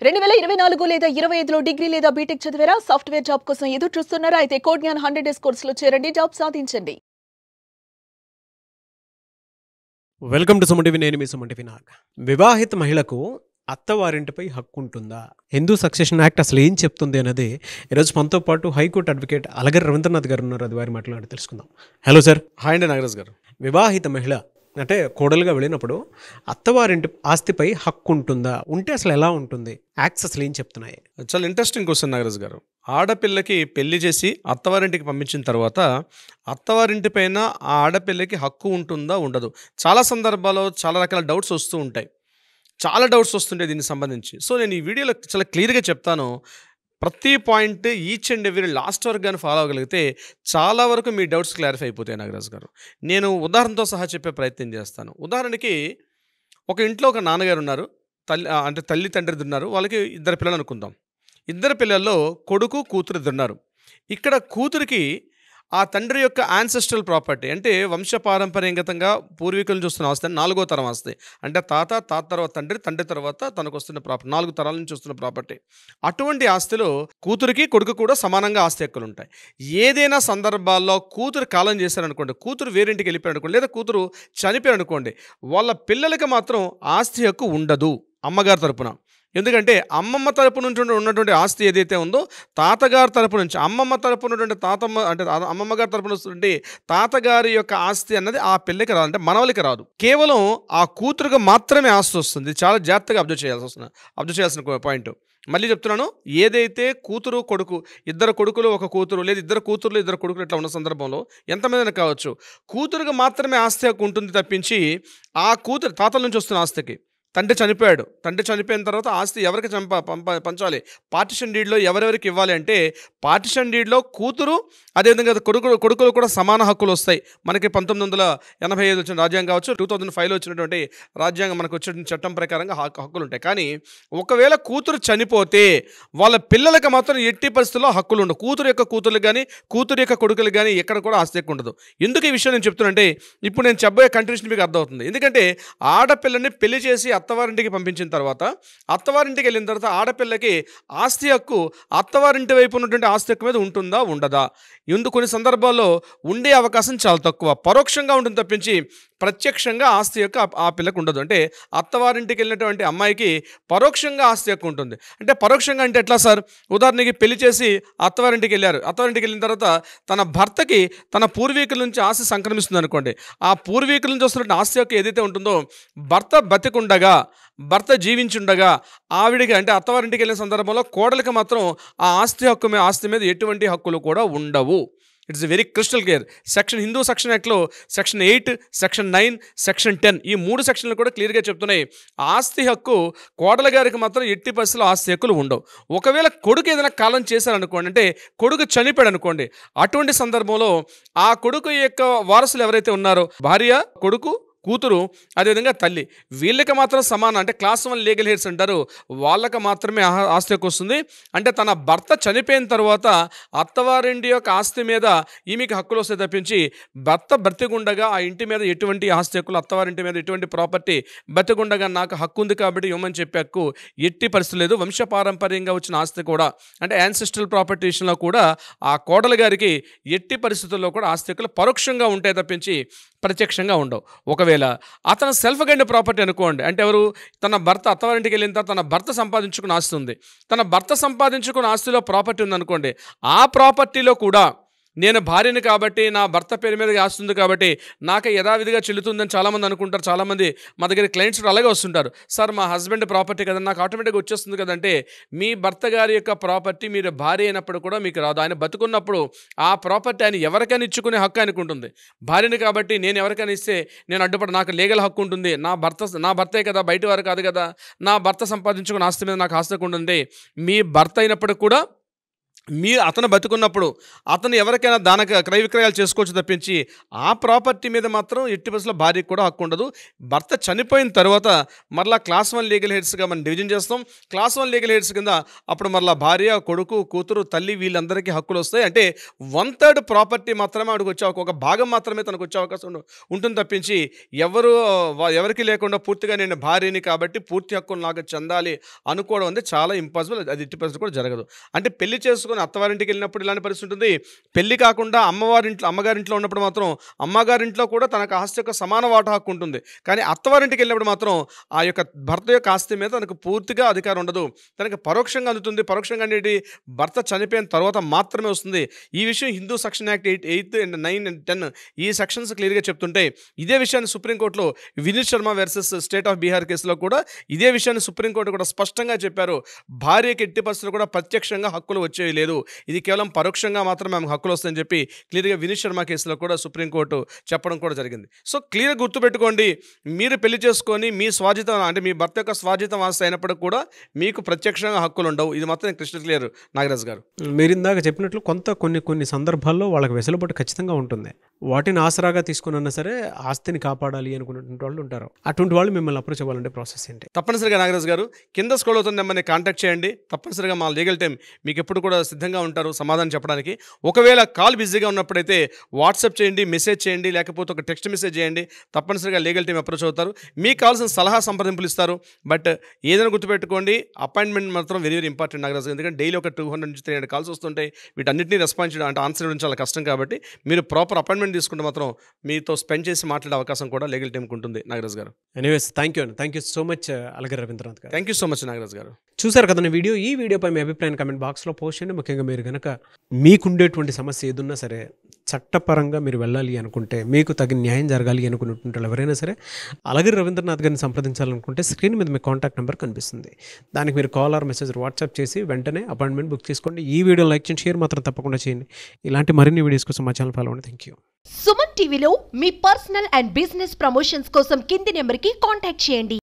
2024 లేదా 25లో డిగ్రీ లేదా బీటెక్ చదివారా? సాఫ్ట్‌వేర్ జాబ్ కోసం ఎదురు చూస్తున్నారా? అయితే కోడ్ జ్ఞాన్ 100 డేస్ కోర్సులో చేరండి, జాబ్ సాధించండి. Welcome to Suman TV. నేను మీ సుమన్ టీవీ నాగ్. వివాహిత మహిళకు అత్తవారింటిపై హక్కు ఉంటుందా? హిందూ సక్సెషన్ యాక్ట్ అసలు ఏం చెప్తుంది అనేది ఈరోజు మనతో పాటు హైకోర్టు అడ్వకేట్ అలగర్ రవీంద్రనాథ్ గారు ఉన్నారు. అది వారి మాట్లాడి తెలుసుకుందాం. Hello sir. హాయ్ అండి నాగరాజ్ గారు. వివాహిత మహిళ అంటే కోడలుగా వెళ్ళినప్పుడు అత్తవారింటి ఆస్తిపై హక్కు ఉంటుందా? ఉంటే అసలు ఎలా ఉంటుంది? యాక్ట్స్ అసలు ఏం చెప్తున్నాయి? చాలా ఇంట్రెస్టింగ్ క్వశ్చన్ నాగరాజ్ గారు. ఆడపిల్లకి పెళ్లి చేసి అత్తవారింటికి పంపించిన తర్వాత అత్తవారింటి పైన ఆ ఆడపిల్లకి హక్కు ఉంటుందా ఉండదు? చాలా సందర్భాల్లో చాలా రకాల డౌట్స్ వస్తూ ఉంటాయి. చాలా డౌట్స్ వస్తుంటాయి దీనికి సంబంధించి. సో నేను ఈ వీడియోలో చాలా క్లియర్గా చెప్తాను. ప్రతి point each and every last వరకు కానీ ఫాలో అవ్వగలిగితే చాలా వరకు మీ డౌట్స్ క్లారిఫై అయిపోతాయి నాగరాజ్ గారు. నేను ఉదాహరణతో సహా చెప్పే ప్రయత్నం చేస్తాను. ఉదాహరణకి ఒక ఇంట్లో ఒక నాన్నగారు ఉన్నారు, తల్లి తండ్రి ఉన్నారు. వాళ్ళకి ఇద్దరు పిల్లలు అనుకుందాం. ఇద్దరు పిల్లల్లో కొడుకు కూతురు ఉన్నారు. ఇక్కడ కూతురికి ఆ తండ్రి యొక్క యాన్సెస్ట్రల్ ప్రాపర్టీ అంటే వంశపారంపర్యంగతంగా పూర్వీకులను చూస్తున్న ఆస్తి, 4వ తరం ఆస్తి అంటే తాత తర్వాత తండ్రి తర్వాత తనకు వస్తున్న ప్రాపర్టీ, 4 తరాల నుంచి వస్తున్న ప్రాపర్టీ. అటువంటి ఆస్తిలో కూతురికి కొడుకు కూడా సమానంగా ఆస్తి హక్కులు ఉంటాయి. ఏదైనా సందర్భాల్లో కూతురు కాలం చేశారనుకోండి, కూతురు వేరింటికి వెళ్ళిపోయారు అనుకోండి, లేదా కూతురు చనిపోయారు అనుకోండి, వాళ్ళ పిల్లలకి మాత్రం ఆస్తి హక్కు ఉండదు అమ్మగారి తరపున. ఎందుకంటే అమ్మమ్మ తరపు నుంచి ఉన్నటువంటి ఆస్తి ఏదైతే ఉందో తాతగారి తరపు నుంచి అమ్మమ్మ తరపు ఉన్నటువంటి అమ్మమ్మ గారి తరపున వస్తున్నటువంటి తాతగారి యొక్క ఆస్తి అన్నది ఆ పిల్లకి రాదు, అంటే మనవలకి రాదు. కేవలం ఆ కూతురుగా మాత్రమే ఆస్తి వస్తుంది. చాలా జాగ్రత్తగా అబ్జర్వ్ చేయాల్సిన పాయింట్. మళ్ళీ చెప్తున్నాను, ఏదైతే కూతురు కొడుకు, ఇద్దరు కొడుకులు ఒక కూతురు, లేదా ఇద్దరు కూతురులు ఇద్దరు కొడుకులు ఇట్లా ఉన్న సందర్భంలో ఎంతమంది కావచ్చు, కూతురుగా మాత్రమే ఆస్తి హక్కు ఉంటుంది తప్పించి ఆ కూతురు తాతల నుంచి వస్తున్న ఆస్తికి తండ్రి చనిపోయాడు, తండ్రి చనిపోయిన తర్వాత ఆస్తి ఎవరికి పంచాలి, పార్టిషన్ డీడ్లో ఎవరెవరికి ఇవ్వాలి అంటే పార్టిషన్ డీడ్లో కూతురు అదేవిధంగా కొడుకులు కూడా సమాన హక్కులు వస్తాయి. మనకి 1985 వచ్చిన రాజ్యాంగం కావచ్చు, 2005లో వచ్చినటువంటి రాజ్యాంగం మనకు వచ్చిన చట్టం ప్రకారంగా హక్కులు ఉంటాయి. కానీ ఒకవేళ కూతురు చనిపోతే వాళ్ళ పిల్లలకి మాత్రం ఎట్టి పరిస్థితుల్లో హక్కులు ఉండవు. కూతురు యొక్క కూతురు కానీ కూతురు యొక్క కొడుకులు కానీ ఎక్కడ కూడా ఆస్తి ఎక్కువ ఉండదు. ఎందుకు ఈ విషయం నేను చెప్తున్నానంటే ఇప్పుడు నేను చెప్పబోయే కంట్రీషన్ మీకు అర్థమవుతుంది. ఎందుకంటే ఆడపిల్లని పెళ్లి చేసి అత్తవారింటికి పంపించిన తర్వాత అత్తవారింటికి వెళ్ళిన తర్వాత ఆడపిల్లకి ఆస్తి హక్కు అత్తవారింటి వైపు ఉన్నటువంటి ఆస్తి హక్కు మీద ఉంటుందా ఉండదా? కొన్ని సందర్భాల్లో ఉండే అవకాశం చాలా తక్కువ, పరోక్షంగా ఉంటుంది తప్పించి ప్రత్యక్షంగా ఆస్తి యొక్క ఆ పిల్లకు ఉండదు. అంటే అత్తవారింటికి వెళ్ళినటువంటి అమ్మాయికి పరోక్షంగా ఆస్తి హక్కు ఉంటుంది. అంటే పరోక్షంగా అంటే ఎట్లా సార్? ఉదాహరణకి పెళ్లి చేసి అత్తవారింటికి వెళ్ళారు. అత్తవారింటికి వెళ్ళిన తర్వాత తన భర్తకి తన పూర్వీకుల నుంచి ఆస్తి సంక్రమిస్తుంది అనుకోండి. ఆ పూర్వీకుల నుంచి వస్తున్న ఆస్తి హక్కు ఏదైతే ఉంటుందో భర్త బతికుండగా, భర్త జీవించుండగా ఆవిడికి అంటే అత్తవారింటికి వెళ్ళిన సందర్భంలో కోడలికి మాత్రం ఆ ఆస్తి మీద ఎటువంటి హక్కులు కూడా ఉండవు. It's very crystal clear. Hindu section యాక్ట్లో సెక్షన్ 8, సెక్షన్ 9, సెక్షన్ 10 ఈ 3 సెక్షన్లు కూడా క్లియర్గా చెప్తున్నాయి. ఆస్తి హక్కు కోడల గారికి మాత్రం ఎట్టి పరిస్థితుల్లో ఆస్తి హక్కులు ఉండవు. ఒకవేళ కొడుకు ఏదైనా కాలం చేశారనుకోండి, అంటే కొడుకు చనిపోయాడు అనుకోండి, అటువంటి సందర్భంలో ఆ కొడుకు యొక్క వారసులు ఎవరైతే ఉన్నారో భార్య, కొడుకు, కూతురు అదేవిధంగా తల్లి, వీళ్ళకి మాత్రం సమానం, అంటే క్లాస్ 1 లీగల్ హెయిర్స్ అంటారు, వాళ్ళకి మాత్రమే ఆస్తి హక్కు వస్తుంది. అంటే తన భర్త చనిపోయిన తర్వాత అత్తవారింటి యొక్క ఆస్తి మీద ఈమెకి హక్కులు వస్తాయి తప్పించి భర్త బ్రతికుండగా ఆ ఇంటి మీద ఎటువంటి ఆస్తి హక్కులు, అత్తవారింటి మీద ఎటువంటి ప్రాపర్టీ బ్రతికుండగా నాకు హక్కు ఉంది కాబట్టి ఇవ్వమని చెప్పే హక్కు ఎట్టి పరిస్థితి లేదు. వంశపారంపర్యంగా వచ్చిన ఆస్తి కూడా అంటే యాన్సెస్ట్రల్ ప్రాపర్టీ విషయంలో కూడా ఆ కోడలు గారికి ఎట్టి పరిస్థితుల్లో కూడా ఆస్తి హక్కులు పరోక్షంగా ఉంటాయి తప్పించి ప్రత్యక్షంగా ఉండవు. ఒకవేళ అతను సెల్ఫ్ గైండ్ ప్రాపర్టీ అనుకోండి, అంటే ఎవరు, తన భర్త అత్తవారింటికి వెళ్ళిన తర్వాత తన భర్త సంపాదించుకున్న ఆస్తి ఉంది, తన భర్త సంపాదించుకున్న ఆస్తిలో ప్రాపర్టీ ఉందనుకోండి, ఆ ప్రాపర్టీలో కూడా నేను భార్యని కాబట్టి నా భర్త పేరు మీద ఆస్తుంది కాబట్టి నాకు యథావిధిగా చెల్లుతుందని చాలామంది అనుకుంటారు. చాలామంది మా దగ్గర క్లయింట్స్ అలాగే వస్తుంటారు, సార్ మా హస్బెండ్ ప్రాపర్టీ కదా నాకు ఆటోమేటిక్గా వచ్చేస్తుంది కదంటే మీ భర్త గారి యొక్క ప్రాపర్టీ మీరు భార్య అయినప్పుడు కూడా మీకు రాదు. ఆయన బతుకున్నప్పుడు ఆ ప్రాపర్టీ ఆయన ఎవరికైనా ఇచ్చుకునే హక్కు ఆయనకు ఉంటుంది. భార్యని కాబట్టి నేను ఎవరికైనా ఇస్తే నేను అడ్డుపడి నాకు లీగల్ హక్కు ఉంటుంది. నా భర్తే కదా, బయట వారు కాదు కదా, నా భర్త సంపాదించుకున్న ఆస్తి మీద నాకు ఆస్తి హక్కు ఉంటుంది. మీ భర్త అయినప్పుడు కూడా అతను బతుకున్నప్పుడు అతను ఎవరికైనా దాన క్రయ విక్రయాలు చేసుకోవచ్చు తప్పించి ఆ ప్రాపర్టీ మీద మాత్రం ఎట్టి పరిస్థితుల్లో భార్యకు కూడా హక్కు ఉండదు. భర్త చనిపోయిన తర్వాత మరలా క్లాస్ 1 లీగల్ హెడ్స్గా మనం డివిజన్ చేస్తాం. క్లాస్ 1 లీగల్ హెడ్స్ కింద అప్పుడు మరలా భార్య, కొడుకు, కూతురు, తల్లి వీళ్ళందరికీ హక్కులు వస్తాయి. అంటే 1/3 ప్రాపర్టీ మాత్రమే ఆవిడకి వచ్చే ఒక భాగం మాత్రమే తనకు వచ్చే అవకాశం ఉంటుంది తప్పించి ఎవరికి లేకుండా పూర్తిగా నేను భార్యని కాబట్టి పూర్తి హక్కులు నాకు చెందాలి అనుకోవడం అనేది చాలా ఇంపాసిబుల్. అది ఎట్టి పరిస్థితి కూడా జరగదు. అంటే పెళ్లి చేసుకుని అత్తవారింటికి వెళ్ళినప్పుడు ఇలాంటి పరిస్థితి ఉంటుంది. పెళ్లి కాకుండా అమ్మగారింట్లో ఉన్నప్పుడు మాత్రం అమ్మగారింట్లో కూడా తనకు ఆస్తి యొక్క సమాన వాటా హక్కు ఉంటుంది. కానీ అత్తవారింటికి వెళ్ళినప్పుడు మాత్రం ఆ యొక్క భర్త యొక్క ఆస్తి మీద తనకు పూర్తిగా అధికారం ఉండదు. తనకు పరోక్షంగా అందుతుంది. పరోక్షంగా అనేది భర్త చనిపోయిన తర్వాత మాత్రమే వస్తుంది. ఈ విషయం Hindu section act 8 and 9 and 10 ఈ సెక్షన్స్ క్లియర్గా చెప్తుంటే ఇదే విషయాన్ని సుప్రీంకోర్టులో Vineet Sharma versus state of Bihar కేసులో కూడా ఇదే విషయాన్ని సుప్రీంకోర్టు కూడా స్పష్టంగా చెప్పారు. భార్యకి ఎట్టి పరిస్థితులు కూడా ప్రత్యక్షంగా హక్కులు వచ్చేవి లేదు, ఇది కేవలం పరోక్షంగా మాత్రమే ఆమెకు హక్కులు వస్తాయని చెప్పి క్లియర్గా వినీత్ శర్మ కేసులో కూడా సుప్రీంకోర్టు చెప్పడం కూడా జరిగింది. సో క్లియర్గా గుర్తుపెట్టుకోండి, మీరు పెళ్లి చేసుకొని మీ స్వాధీనం అంటే మీ భర్త యొక్క స్వాధీనం ఆస్తి అయినప్పటికీ కూడా మీకు ప్రత్యక్షంగా హక్కులు ఉండవు. ఇది మాత్రం క్రిస్టల్ క్లియర్ నాగరాజ్ గారు. మీరు ఇందాక చెప్పినట్లు కొన్ని సందర్భాల్లో వాళ్ళకి వెసులుబాటు ఖచ్చితంగా ఉంటుంది. వాటిని ఆసరాగా తీసుకున్నా సరే ఆస్తిని కాపాడాలి అనుకున్నటువంటి వాళ్ళు ఉంటారు. అటువంటి వాళ్ళు మిమ్మల్ని అప్రోచ్ అవ్వాలంటే ప్రాసెస్ ఏంటి? తప్పనిసరిగా నాగరాజ్ గారు కింద స్క్రోల్ అవుతుంది నెంబర్ని కాంటాక్ట్ చేయండి. తప్పనిసరిగా మా లీగల్ టైం మీకు ఎప్పుడు కూడా సిద్ధంగా ఉంటారు సమాధానం చెప్పడానికి. ఒకవేళ కాల్ బిజీగా ఉన్నప్పుడైతే వాట్సాప్ చేయండి, మెసేజ్ చేయండి, లేకపోతే ఒక టెక్స్ట్ మెసేజ్ చేయండి. తప్పనిసరిగా లీగల్ టీం అప్రోచ్ అవుతారు. మీకు కావాల్సిన సలహా సంప్రదింపులు ఇస్తారు. బట్ ఏదైనా గుర్తుపెట్టుకోండి, అపాయింట్మెంట్ మాత్రం వెరీ వెరీ ఇంపార్టెంట్ నాగరాజు. ఎందుకంటే డైలీ ఒక 200 నుంచి 300 కాల్స్ వస్తుంటాయి. వీటన్నిటిని రెస్పాన్స్ చేయడం అంటే ఆన్సర్ చేయడం చాలా కష్టం. కాబట్టి మీరు ప్రాపర్ అపాయింట్మెంట్ తీసుకుంటే మాత్రం మీతో స్పెండ్ చేసి మాట్లాడే అవకాశం కూడా లీగల్ టీంకి ఉంటుంది నాగరాజు గారు. Anyways thank you so much Alagar Ravindranath గారు. Thank you so much Nagaraju గారు. చూసారు కదా ఈ వీడియోపై మీ అభిప్రాయాన్ని కమెంట్ బాక్స్లో పోస్ట్ చేయండి. ముఖ్యంగా మీరు కనుక మీకుండేటువంటి సమస్య ఏదున్నా సరే చట్టపరంగా మీరు వెళ్ళాలి అనుకుంటే, మీకు తగిన న్యాయం జరగాలి అనుకున్నటువంటి వాళ్ళు ఎవరైనా సరే అలగర్ రవీంద్రనాథ్ గారిని సంప్రదించాలనుకుంటే స్క్రీన్ మీద మీ కాంటాక్ట్ నెంబర్ కనిపిస్తుంది. దానికి మీరు కాల్ ఆర్ మెసేజ్ వాట్సాప్ చేసి వెంటనే అపాయింట్మెంట్ బుక్ చేసుకోండి. ఈ వీడియో లైక్ చేయండి, షేర్ మాత్రం తప్పకుండా చేయండి. ఇలాంటి మరిన్ని వీడియోస్ కోసం మా ఛానల్ ఫాలో అవ్వండి. Thank you. సుమన్ టీవీలో మీ పర్సనల్ అండ్ బిజినెస్ ప్రమోషన్స్ కోసం కింది నెంబర్కి కాంటాక్ట్ చేయండి.